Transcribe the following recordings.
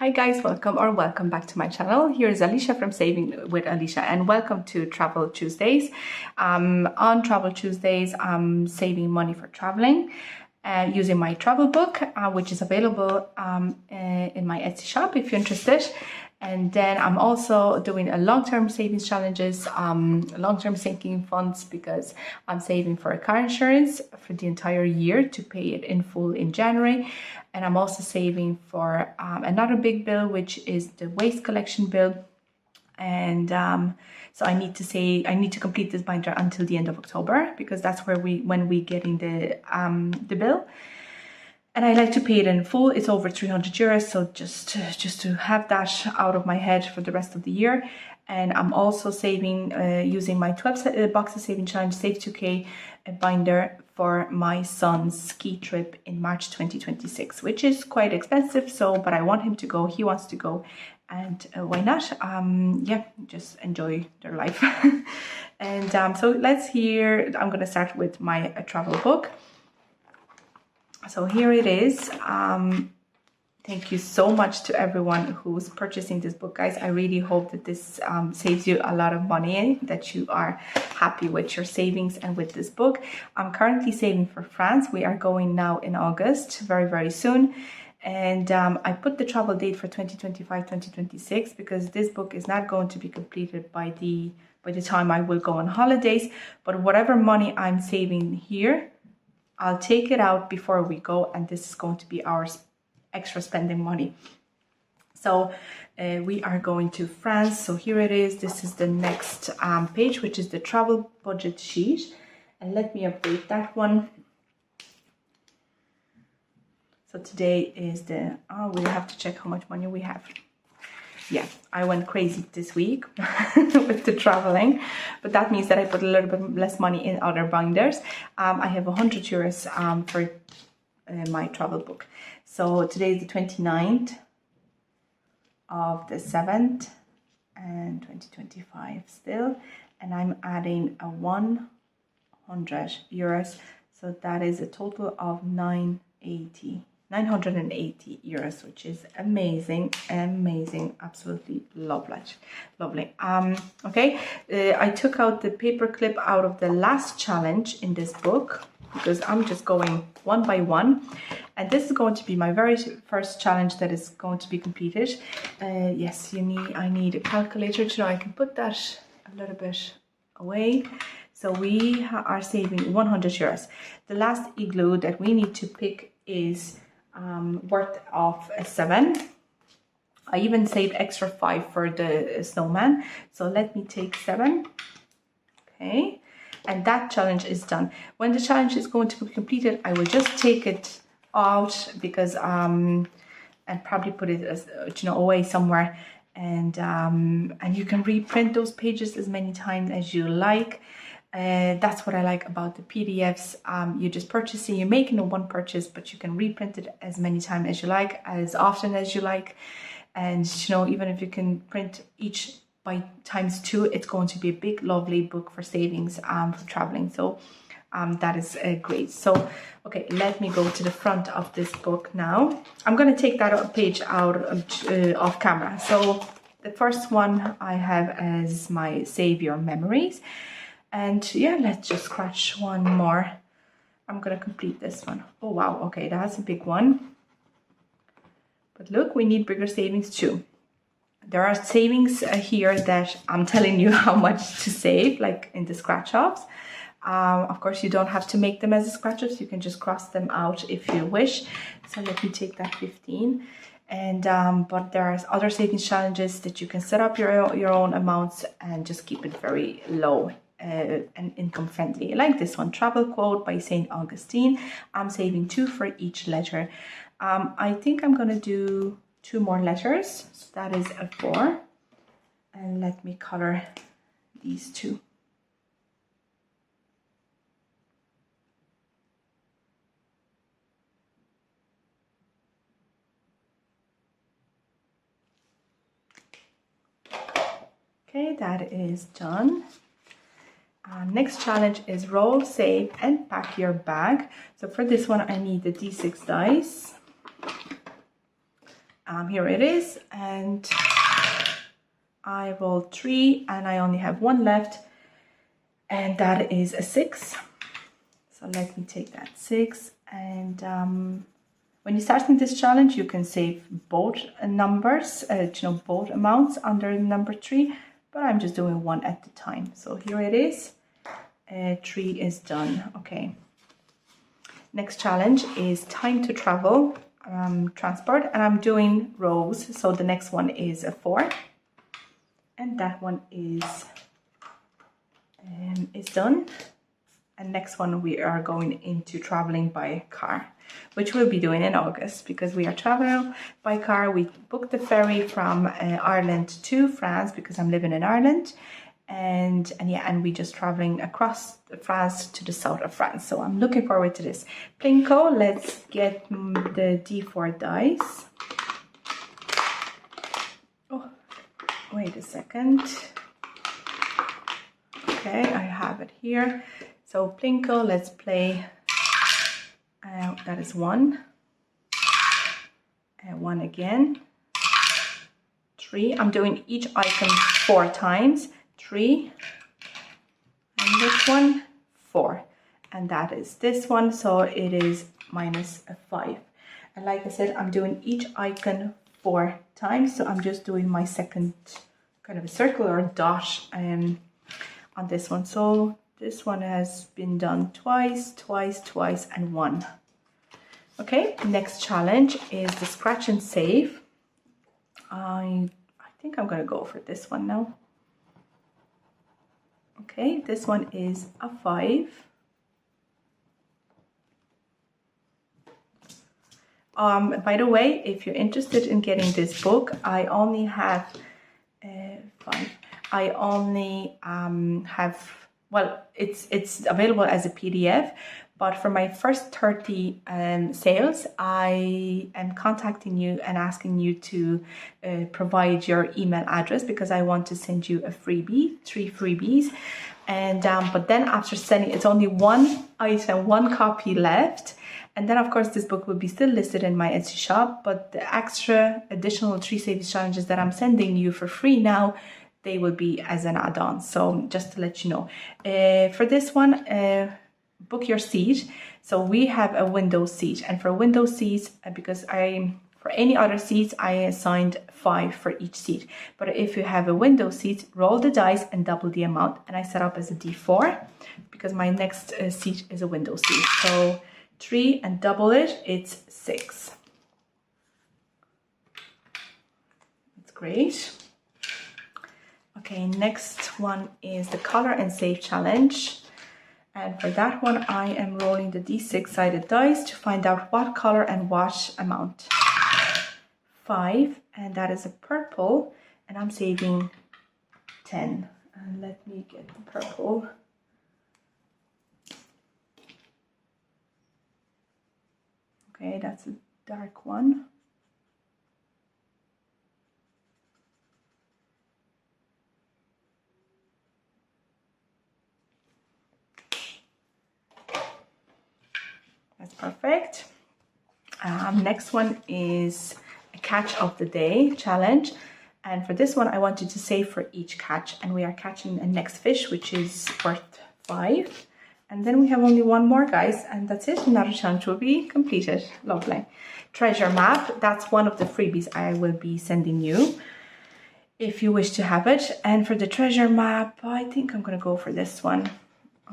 Hi guys, welcome back to my channel. Here is Alicia from Saving with Alicia, and welcome to Travel Tuesdays. On Travel Tuesdays, I'm saving money for traveling using my travel book, which is available in my Etsy shop if you're interested. And then I'm also doing a long-term savings challenges, long-term sinking funds, because I'm saving for a car insurance for the entire year to pay it in full in January. And I'm also saving for another big bill, which is the waste collection bill. And so I need to complete this binder until the end of October, because that's when we getting the bill. And I like to pay it in full. It's over 300 euros, so just to have that out of my head for the rest of the year. And I'm also saving using my 12 boxes saving challenge, Save 2K binder for my son's ski trip in March 2026, which is quite expensive. So, but I want him to go. He wants to go, and why not? Yeah, just enjoy their life. And so I'm going to start with my travel book. So here it is. Thank you so much to everyone who's purchasing this book, guys. I really hope that this saves you a lot of money, that you are happy with your savings and with this book. I'm currently saving for France. We are going now in August, very, very soon. And I put the travel date for 2025-2026 because this book is not going to be completed by the time I will go on holidays. But whatever money I'm saving here, I'll take it out before we go, and this is going to be our extra spending money. So we are going to France. So here it is. This is the next page, which is the travel budget sheet. And let me update that one. So today is we have to check how much money we have. Yeah, I went crazy this week with the traveling, but that means that I put a little bit less money in other binders. I have 100 euros for my travel book. So today is the 29th of the 7th and 2025 still, and I'm adding a 100 euros. So that is a total of 980 euros, which is amazing, absolutely lovely. Okay, I took out the paper clip out of the last challenge in this book because I'm just going one by one, and this is going to be my very first challenge that is going to be completed. Yes, I need a calculator to know I can put that a little bit away. So we are saving 100 euros. The last igloo that we need to pick is worth of 7. I even saved extra 5 for the snowman, so let me take 7. Okay, and that challenge is done. When the challenge is going to be completed, I will just take it out because and probably put it as away somewhere, and you can reprint those pages as many times as you like. That's what I like about the PDFs. You just purchase it, you're making a one purchase, but you can reprint it as many times as you like, as often as you like. And even if you can print each by ×2, it's going to be a big lovely book for savings for traveling. So that is great. So okay, let me go to the front of this book now. I'm going to take that page out off camera. So the first one I have as my Save Your Memories. And yeah, let's just scratch one more. I'm gonna complete this one. Oh wow, okay, that's a big one. But look, we need bigger savings too. There are savings here that I'm telling you how much to save, like in the scratch offs. Of course, you don't have to make them as a scratch offs. You can just cross them out if you wish. So let me take that 15. And but there are other savings challenges that you can set up your own amounts and just keep it very low and income friendly, like this one, Travel Quote by St. Augustine. I'm saving 2 for each letter. I think I'm gonna do 2 more letters, so that is a 4, and let me color these 2. Okay, that is done. Next challenge is roll, save, and pack your bag. So for this one, I need the D6 dice. Here it is, and I rolled 3 and I only have 1 left, and that is a 6. So let me take that 6, and when you're starting this challenge, you can save both numbers, both amounts under number 3, but I'm just doing one at a time. So here it is, 3 is done. Okay. Next challenge is time to travel, transport, and I'm doing rows. So the next one is a 4, and that one is done. And next one we are going into traveling by car, which we'll be doing in August because we are traveling by car. We booked the ferry from Ireland to France because I'm living in Ireland, and we just traveling across France to the south of France. So I'm looking forward to this. Plinko, let's get the D4 dice. Oh, wait a second. Okay, I have it here. So Plinko, let's play, that is 1, 1 again, 3, I'm doing each icon 4 times, 3, and this one, 4, and that is this one, so it is minus a 5. And like I said, I'm doing each icon 4 times, so I'm just doing my second kind of a circle or a dot on this one. So this one has been done twice, twice, twice, and 1. Okay, next challenge is the scratch and save. I think I'm gonna go for this one now. Okay, this one is a 5. By the way, if you're interested in getting this book, I only have 5. I only have, well, it's available as a PDF, but for my first 30 sales, I am contacting you and asking you to provide your email address because I want to send you a freebie, 3 freebies. And but then after sending, it's only 1 item, 1 copy left. And then of course this book will be still listed in my Etsy shop, but the extra additional 3 savings challenges that I'm sending you for free now, they will be as an add-on. So just to let you know, for this one, book your seat. So we have a window seat, and for window seats, because for any other seats, I assigned 5 for each seat. But if you have a window seat, roll the dice and double the amount. And I set up as a D4 because my next seat is a window seat. So 3 and double it, it's 6. That's great. Okay, next one is the color and save challenge. And for that one, I am rolling the D6 sided dice to find out what color and what amount. 5, and that is a purple, and I'm saving 10. And let me get the purple. Okay, that's a dark one. That's perfect. Next one is a catch of the day challenge. And for this one, I want you to save for each catch. And we are catching a next fish, which is worth 5. And then we have only 1 more, guys. And that's it. Another challenge will be completed. Lovely. Treasure map. That's one of the freebies I will be sending you if you wish to have it. And for the treasure map, I think I'm going to go for this one.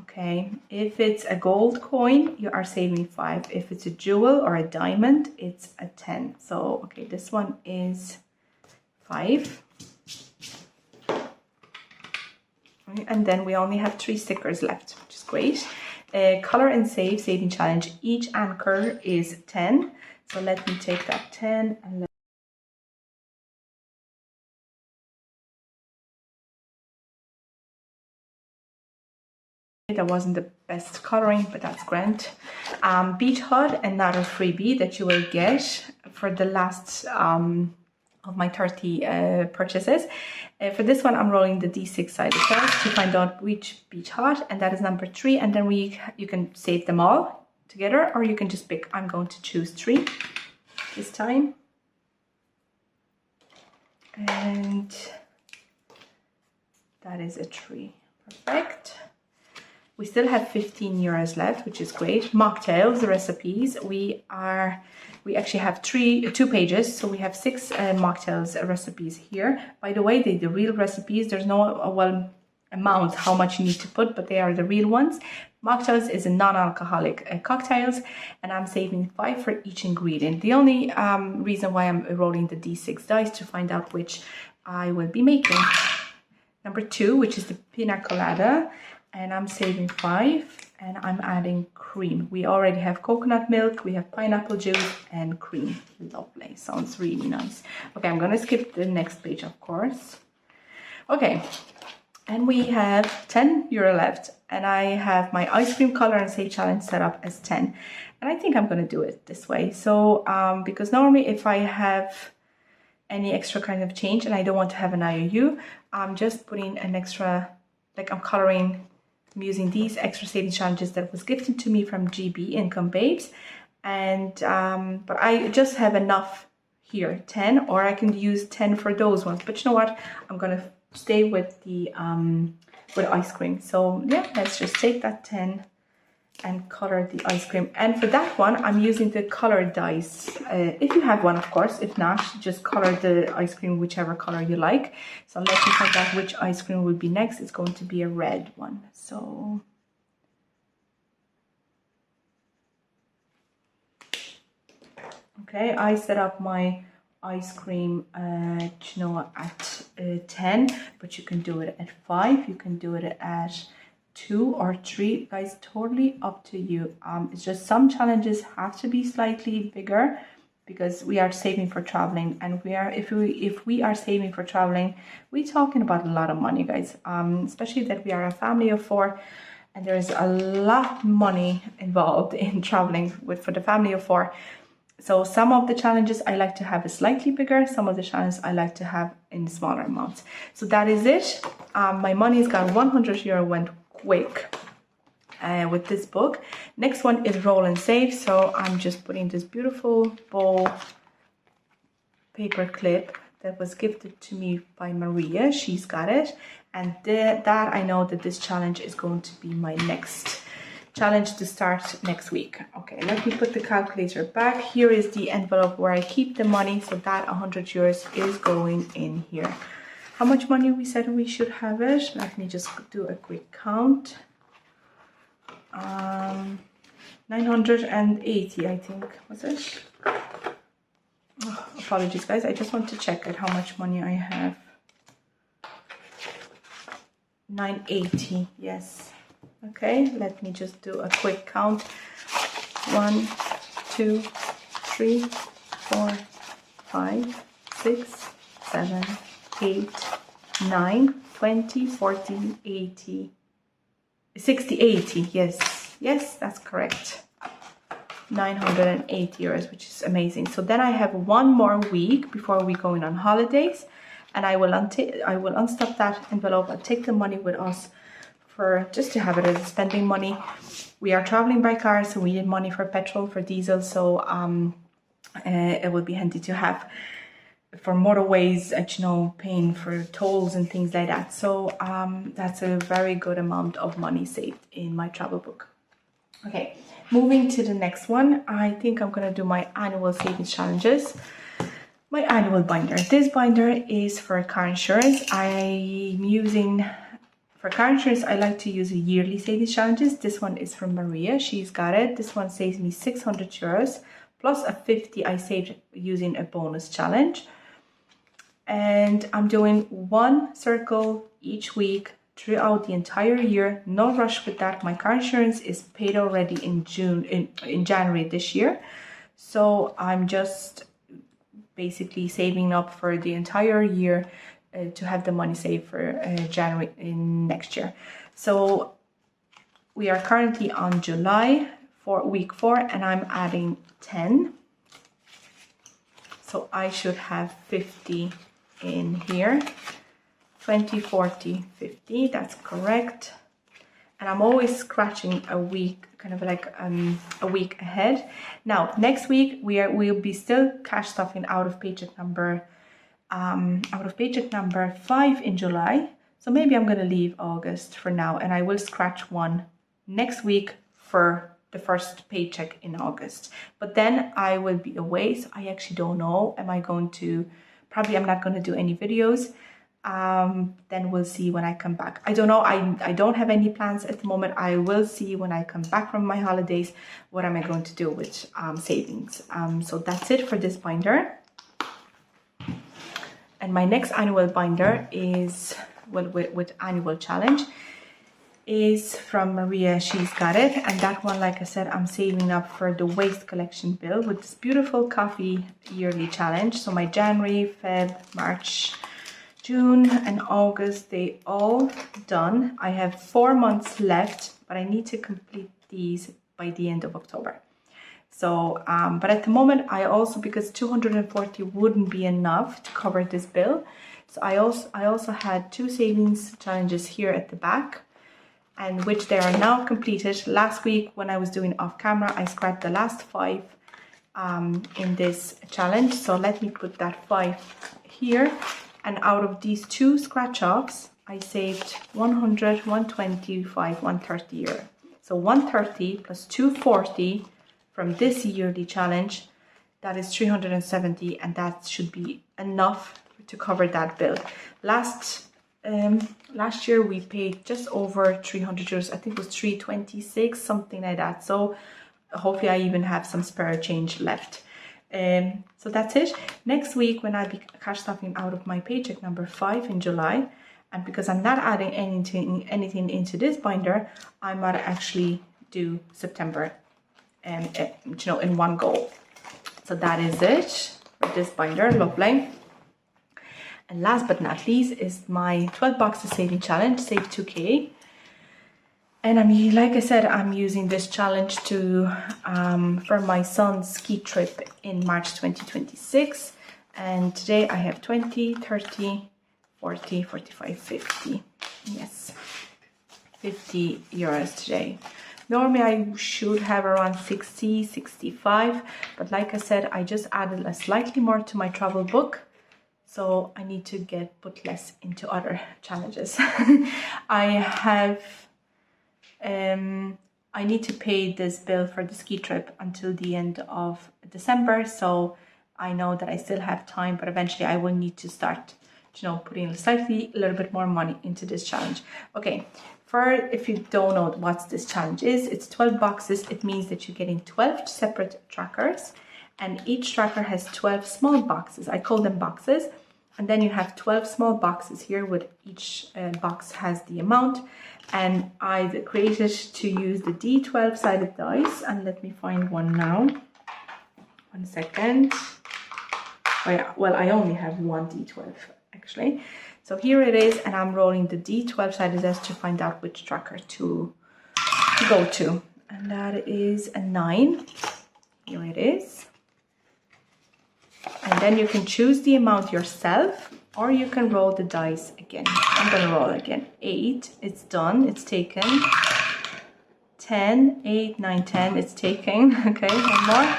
Okay, if it's a gold coin, you are saving 5. If it's a jewel or a diamond, it's a 10. So, okay, this one is 5. And then we only have 3 stickers left, which is great. Color and save saving challenge. Each anchor is 10. So let me take that 10 and that wasn't the best coloring, but that's grand. Beach Hut, another freebie that you will get for the last of my 30 purchases. For this one, I'm rolling the D6 sided dice to find out which Beach Hut, and that is number 3. And then you can save them all together, or you can just pick. I'm going to choose 3 this time. And that is a 3. Perfect. We still have 15 euros left, which is great. Mocktails, the recipes. We actually have 2 pages, so we have 6 mocktails recipes here. By the way, the real recipes, there's no amount how much you need to put, but they are the real ones. Mocktails is a non-alcoholic cocktails, and I'm saving 5 for each ingredient. The only reason why I'm rolling the D6 dice to find out which I will be making. Number 2, which is the pina colada, and I'm saving 5, and I'm adding cream. We already have coconut milk, we have pineapple juice and cream. Lovely, sounds really nice. Okay, I'm gonna skip the next page, of course. Okay, and we have 10 euro left, and I have my ice cream color and save challenge set up as 10. And I think I'm gonna do it this way. So, because normally if I have any extra kind of change and I don't want to have an IOU, I'm just putting an extra, like I'm coloring, I'm using these extra savings challenges that was gifted to me from GB Income Babes. And, but I just have enough here, 10, or I can use 10 for those ones. But you know what? I'm gonna stay with the ice cream. So yeah, let's just take that 10 and color the ice cream. And for that one, I'm using the colored dice. If you have one, of course. If not, just color the ice cream whichever color you like. So let me find out which ice cream will be next. It's going to be a red one. So okay, I set up my ice cream at 10, but you can do it at 5, you can do it at 2 or 3, guys, totally up to you. It's just some challenges have to be slightly bigger because we are saving for traveling, and if we are saving for traveling, we're talking about a lot of money, guys, especially that we are a family of 4, and there's a lot of money involved in traveling for the family of 4. So some of the challenges I like to have is slightly bigger, some of the challenges I like to have in smaller amounts. So that is it. My money's gone 100 euro, went quick with this book. Next one is roll and save. So I'm just putting this beautiful bow paper clip that was gifted to me by Maria. She's got it. And that I know that this challenge is going to be my next challenge to start next week. Okay, let me put the calculator back. Here is the envelope where I keep the money, so that 100 euros is going in here. How much money we said we should have it? Let me just do a quick count. 980, I think, was it? Oh, apologies, guys. I just want to check at how much money I have. 980, yes. Okay, let me just do a quick count. 1, 2, 3, 4, 5, 6, 7, 8, 9, 20, 40, 80, 60, 80. Yes, that's correct. 980 euros, which is amazing. So then I have 1 more week before we going on holidays, and I will unstuff that envelope and take the money with us for just to have it as spending money. We are traveling by car, so we need money for petrol, for diesel, so it would be handy to have for motorways, paying for tolls and things like that. So that's a very good amount of money saved in my travel book. Okay, moving to the next one. I think I'm gonna do my annual savings challenges. My annual binder. This binder is for car insurance. I'm using, for car insurance, I like to use a yearly savings challenges. This one is from Maria. She's got it. This one saves me 600 euros plus a 50 I saved using a bonus challenge. And I'm doing 1 circle each week throughout the entire year. No rush with that. My car insurance is paid already in January this year. So I'm just basically saving up for the entire year to have the money saved for January in next year. So we are currently on July for week 4, and I'm adding 10. So I should have 50 in here. 20, 40, 50, that's correct. And I'm always scratching a week, kind of like a week ahead. Now, next week we'll be still cash stuffing out of paycheck number out of paycheck number 5 in July. So maybe I'm going to leave August for now, and I will scratch one next week for the first paycheck in August. But then I will be away, so I actually don't know. Am I going to, probably I'm not going to do any videos. Then we'll see when I come back. I don't know. I don't have any plans at the moment. I will see when I come back from my holidays what am I going to do with savings. So that's it for this binder. And my next annual binder is, well, with annual challenge, is from Maria. She's got it. And that one, like I said, I'm saving up for the waste collection bill with this beautiful coffee yearly challenge. So my January, Feb, March, June and August, they all done. I have 4 months left, but I need to complete these by the end of October. So, but at the moment, I also, because 240 wouldn't be enough to cover this bill. So I also had 2 savings challenges here at the back, and which they are now completed. Last week when I was doing off camera, I scratched the last 5 in this challenge. So let me put that 5 here. And out of these 2 scratch offs, I saved 100, 125, 130 euro. So 130 plus 240 from this yearly challenge, that is 370, and that should be enough to cover that bill. Last year we paid just over 300 euros. I think it was 326, something like that. So hopefully I even have some spare change left. So that's it. Next week, when I be cash stuffing out of my paycheck number 5 in July, and because I'm not adding anything into this binder, I might actually do September, in one go. So that is it for this binder. Lovely. And last but not least is my 12 boxes saving challenge, save 2k. And like I said, I'm using this challenge to for my son's ski trip in March 2026. And today I have 20, 30, 40, 45, 50. Yes, 50 euros today. Normally I should have around 60, 65. But like I said, I just added slightly more to my travel book. So I need to put less into other challenges. I need to pay this bill for the ski trip until the end of December, so I know that I still have time, but eventually I will need to start, putting a little bit more money into this challenge. Okay, if you don't know what this challenge is, it's 12 boxes. It means that you're getting 12 separate trackers, and each tracker has 12 small boxes. I call them boxes. And then you have 12 small boxes here, with each box has the amount. And I created to use the D12 sided dice. And let me find one now. 1 second. Oh yeah, well, I only have one D12 actually. So here it is, and I'm rolling the D12 sided dice to find out which tracker to go to. And that is a 9. Here it is. And then you can choose the amount yourself, or you can roll the dice again. I'm going to roll again. 8, it's done, it's taken. 10, 8, 9, 10, it's taken. Okay, one more.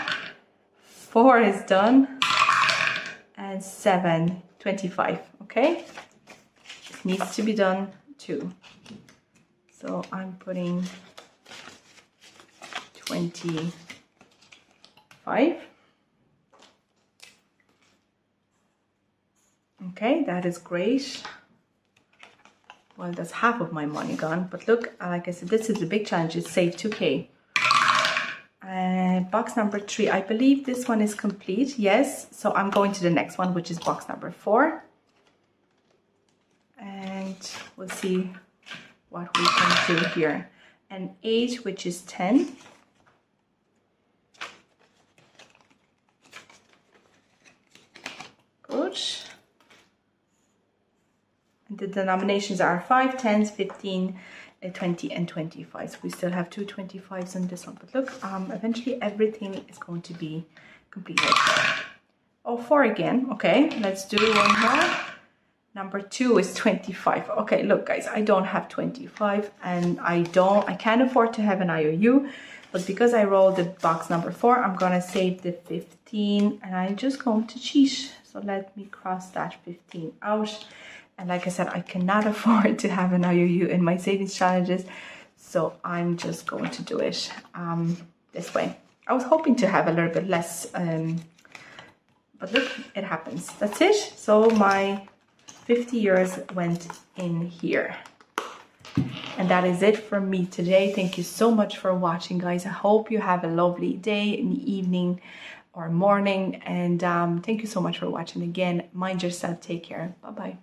4 is done. And 7, 25. Okay, it needs to be done too. So I'm putting 25. Okay, that is great. Well, that's half of my money gone. But look, like I said, this is a big challenge. It's save 2k. Box number 3. I believe this one is complete. Yes. So I'm going to the next one, which is box number 4. And we'll see what we can do here. And 8, which is 10. Good. The denominations are 5, 10s, 15, 20 and 25. So we still have 2 25s on this one. But look, eventually everything is going to be completed. Oh, 4 again. Okay, let's do one more. Number 2 is 25. Okay, look guys, I don't have 25, and I can't afford to have an IOU, but because I rolled the box number 4, I'm gonna save the 15, and I'm just going to cheat. So So let me cross that 15 out. And like I said, I cannot afford to have an IOU in my savings challenges, so I'm just going to do it this way. I was hoping to have a little bit less, but look, it happens. That's it. So my 50 euros went in here. And that is it from me today. Thank you so much for watching, guys. I hope you have a lovely day, an evening, or morning. And thank you so much for watching again. Mind yourself. Take care. Bye-bye.